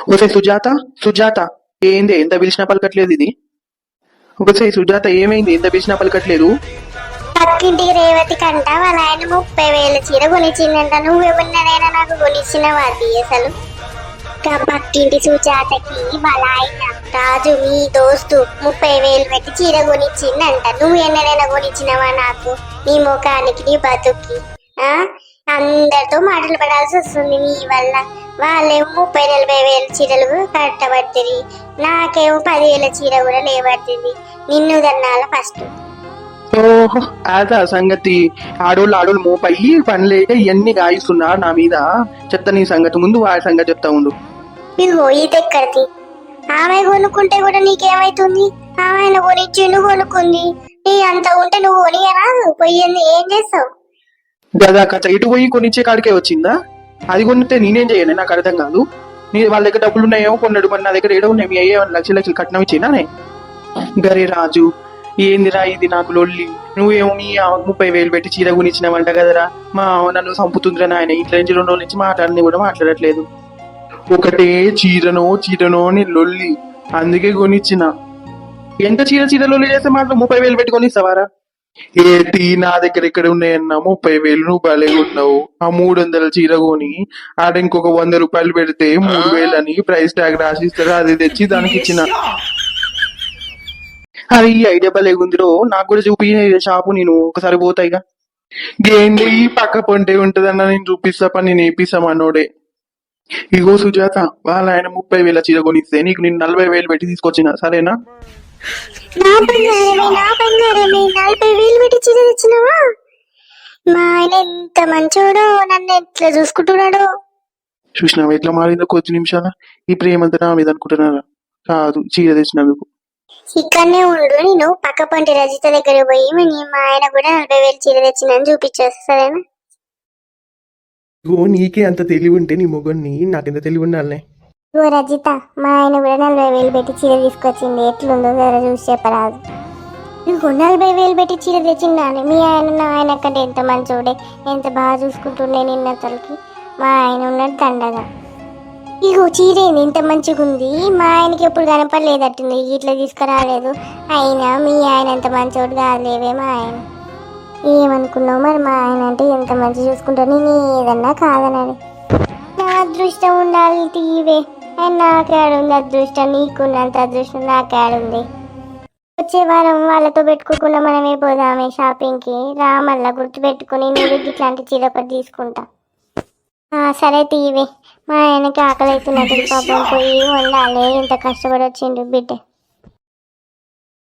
ఒకసారి సుజాత సుజాత ఏంది ఎంత పిలిచినా పలకట్లేదు ఇది. ఒకసారి సుజాత ఏమైంది ఎంత పిలిచినా పలకట్లేదు. పక్కింటికి రేవతి కంట వాళ్ళ ఆయన 30,000 చీర కొనిచ్చిందంట. నువ్వెవరినైనా నాకు కొనిచ్చినవా అది అసలు? పక్కింటి సుజాతకి వాళ్ళ ఆయన రాజు మీ దోస్తు 30,000 పెట్టి చీర కొనిచ్చిందంట. నువ్వు ఎన్నడైనా కొనిచ్చినవా నాకు? నీ ముఖానికి నీ బతుక్కి అందరితో మాటలు పడాల్సి వస్తుంది నీ వల్ల. వాళ్ళేమో 30,000-40,000 చీరలు కట్టబట్టింది, నాకేమో 10,000 చీర కూడా లేబట్టింది. నిన్ను దన్నాల ఫస్ట్. ఓహో అదా సంగతి. ఆడోళ్ళు మోపయ్యి పని లేక ఇవన్నీ గాయిస్తున్నారు నా మీద. చెప్తా నీ సంగతి, ముందు వాడి సంగతి చెప్తా ఉండు. ఇదిగో ఇది ఎక్కడిది? ఆమె కొనుక్కుంటే కూడా నీకేమైతుంది? ఆమె కొనిచ్చి నువ్వు కొనుక్కుంది. నీ అంత ఉంటే నువ్వు కొనియరా? పోయింది ఏం చేస్తావు? గదా కథ ఇటు పోయి కొనిచ్చే కాడికే వచ్చిందా? అది కొనితే నేనేం చేయను, నాకు అర్థం కాదు. నీ వాళ్ళ దగ్గర డబ్బులు ఉన్నాయేమో కొన్నాడు, మరి నా దగ్గర ఏడో ఉన్నాయి. మీ అయ్యే లక్షలు కట్నం ఇచ్చినానే. గరే రాజు ఏందిరా ఇది నాకు లొల్లి. నువ్వేమో మీ 30,000 పెట్టి చీర కొనిచ్చినావంట కదరా. మా నన్ను చంపుతుందిరా నాయన. ఇంట్లో నుంచి 2 రోజుల నుంచి మాట్లాడని కూడా మాట్లాడట్లేదు. ఒకటే చీరనో అని లొల్లి, అందుకే కొనిచ్చిన. ఎంత చీర లొల్లి చేస్తే మాత్రం 30,000 పెట్టి కొనిస్తావారా? ఏంటి నా దగ్గర ఎక్కడ ఉన్నాయన్నా 30,000? నువ్వు భలే ఉన్నావు. ఆ 300 చీర కొని ఆడ ఇంకొక 100 రూపాయలు పెడితే 3,000 అని ప్రైస్ ట్యాగ్ రాసిస్తారా, అది తెచ్చి దానికి ఇచ్చిన. అది ఈ ఐడియా భలేగుందిరో. నాకు కూడా చూపి షాపు, నేను ఒకసారి పోతాయిగా. ఏంటి పక్క పొంటే ఉంటదన్నా నేను చూపిస్తా పని, నేను వేపిస్తా మనోడే. ఇగో సుజాత, వాళ్ళ ఆయన 30,000 చీర కొనిస్తే నీకు నేను 40,000 పెట్టి తీసుకొచ్చిన, సరేనా? నా బంగారమే 40,000 పెట్టి చీర తెచ్చినావా? మా ఆయన ఎంత మంచోడో, నన్ను ఎట్లా చూసుకుంటున్నాడో. చూసినావా ఎట్లా మారిందో కొద్ది నిమిషాల. ఈ ప్రేమంతా నా మీద అనుకుంటున్నారా? కాదు, చీర తెచ్చినందుకు. ఇక్కడనే ఉండు, నేను పక్క పంటి రజిత దగ్గర పోయి మా ఆయన కూడా 40,000 చీర తెచ్చిందని చూపించేస్తా, సరేనా? ఓ నీకే అంత తెలివి ఉంటే నీ మొగన్ని నాకెంత తెలివి ఉండాలనే. ఓ రజిత, మా ఆయన కూడా 40,000 పెట్టి చీర తీసుకొచ్చింది, ఎట్లుందో జర చూసి చెప్పరాదు. నువ్వు 40,000 పెట్టి చీర తెచ్చిందాని. మీ ఆయన కంటే ఎంత మంచోడే, ఎంత బాగా చూసుకుంటుండే నిన్న తలకి. మా ఆయన ఉన్నది దండగా. ఇగో చీర ఇంత మంచిగా ఉంది, మా ఆయనకి ఎప్పుడు కనపడలేదట్టుంది, ఇట్లా తీసుకురాలేదు. అయినా మీ ఆయన ఎంత మంచోడు కాదులేవే. మా ఆయన ఏమనుకున్నావు మరి? మా ఆయన అంటే ఎంత మంచి చూసుకుంటావు. నేను ఏదన్నా కాదనని. నా అదృష్టం ఉండాలి తీవే. నాకేడుంది అదృష్టం? నీకున్నంత అదృష్టం నాకేడుంది? వచ్చే వారం వాళ్ళతో పెట్టుకోకుండా మనమే పోదామే షాపింగ్కి. రా, మళ్ళా గుర్తు పెట్టుకుని నువ్వు ఇట్లాంటి చీర ఒకటి తీసుకుంటా. సరే తీవే. మా ఆయనకి ఆకలి అవుతున్నట్టు పాపం, పోయి వండాలి. ఇంత కష్టపడి వచ్చిండు బిడ్డ.